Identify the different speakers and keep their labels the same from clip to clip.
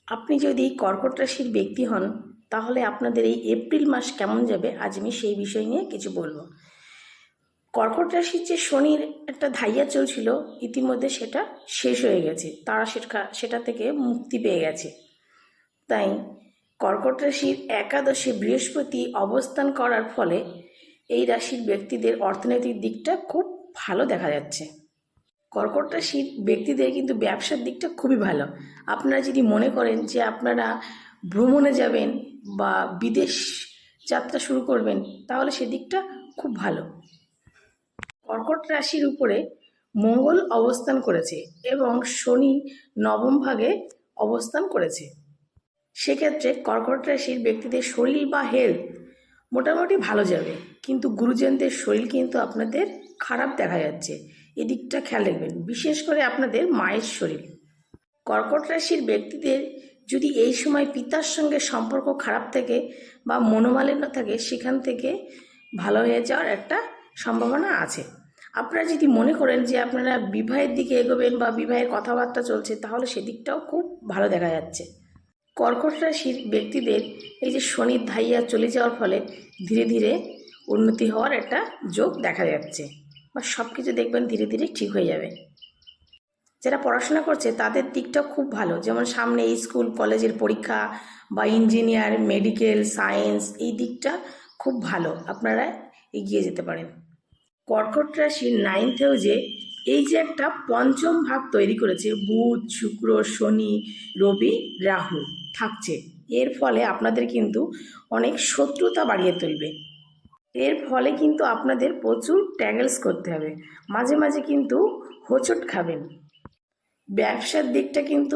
Speaker 1: আপনি যদি কর্কট রাশির ব্যক্তি হন তাহলে আপনাদের এই এপ্রিল মাস কেমন যাবে আজ আমি সেই বিষয় নিয়ে কিছু বলবো। কর্কট রাশির যে শনির একটা ধাইয়া চলছিল ইতিমধ্যে সেটা শেষ হয়ে গেছে, তারা সেটা থেকে মুক্তি পেয়ে গেছে। তাই কর্কট রাশির একাদশে বৃহস্পতি অবস্থান করার ফলে এই রাশির ব্যক্তিদের অর্থনৈতিক দিকটা খুব ভালো দেখা যাচ্ছে। কর্কট রাশির ব্যক্তিদের কিন্তু ব্যবসার দিকটা খুবই ভালো। আপনারা যদি মনে করেন যে আপনারা ভ্রমণে যাবেন বা বিদেশ যাত্রা শুরু করবেন তাহলে সেদিকটা খুব ভালো। কর্কট রাশির উপরে মঙ্গল অবস্থান করেছে এবং শনি নবম ভাগে অবস্থান করেছে। সেক্ষেত্রে কর্কট রাশির ব্যক্তিদের শরীর বা হেলথ মোটামুটি ভালো যাবে, কিন্তু গুরুজনদের শরীর কিন্তু আপনাদের খারাপ দেখা যাচ্ছে, এদিকটা খেয়াল রাখবেন, বিশেষ করে আপনাদের মায়ের শরীর। কর্কট রাশির ব্যক্তিদের যদি এই সময় পিতার সঙ্গে সম্পর্ক খারাপ থাকে বা মনোমালিন্য থাকে সেখান থেকে ভালো হয়ে যাওয়ার একটা সম্ভাবনা আছে। আপনারা যদি মনে করেন যে আপনারা বিবাহের দিকে এগোবেন বা বিবাহের কথাবার্তা চলছে তাহলে সেদিকটাও খুব ভালো দেখা যাচ্ছে। কর্কট রাশির ব্যক্তিদের এই যে শনির ধাইয়া চলে যাওয়ার ফলে ধীরে ধীরে উন্নতি হওয়ার একটা যোগ দেখা যাচ্ছে, বা সব কিছু দেখবেন ধীরে ধীরে ঠিক হয়ে যাবে। যারা পড়াশোনা করছে তাদের দিকটাও খুব ভালো, যেমন সামনে স্কুল কলেজের পরীক্ষা বা ইঞ্জিনিয়ার মেডিকেল সায়েন্স এই দিকটা খুব ভালো, আপনারা এগিয়ে যেতে পারেন। কর্কট রাশির 9th হাউসে এই যে একটা পঞ্চম ভাগ তৈরি করেছে, বুধ শুক্র শনি রবি রাহু থাকছে, এর ফলে আপনাদের কিন্তু অনেক শত্রুতা বাড়িয়ে তুলবে। এর ফলে কিন্তু আপনাদের প্রচুর ট্যাগলস করতে হবে, মাঝে মাঝে কিন্তু হোঁচট খাবেন। ব্যবসার দিকটা কিন্তু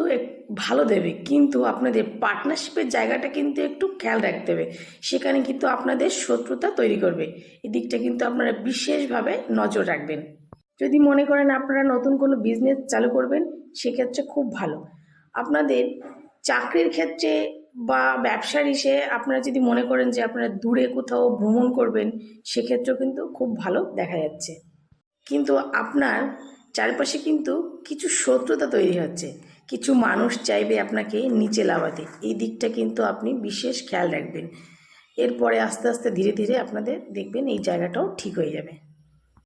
Speaker 1: ভালো দেবে, কিন্তু আপনাদের পার্টনারশিপের জায়গাটা কিন্তু একটু খেয়াল রাখতে হবে, সেখানে কিন্তু আপনাদের শত্রুতা তৈরি করবে, এই দিকটা কিন্তু আপনারা বিশেষভাবে নজর রাখবেন। যদি মনে করেন আপনারা নতুন কোনো বিজনেস চালু করবেন সেক্ষেত্রে খুব ভালো। আপনাদের চাকরির ক্ষেত্রে বা ব্যবসার ইসে আপনারা যদি মনে করেন যে আপনারা দূরে কোথাও ভ্রমণ করবেন সেক্ষেত্রেও কিন্তু খুব ভালো দেখা যাচ্ছে, কিন্তু আপনার চারপাশে কিন্তু কিছু শত্রুতা তৈরি হচ্ছে, কিছু মানুষ চাইবে আপনাকে নিচে লাভাতে, এই দিকটা কিন্তু আপনি বিশেষ খেয়াল রাখবেন। এরপরে আস্তে আস্তে ধীরে ধীরে আপনাদের দেখবেন এই জায়গাটাও ঠিক হয়ে যাবে।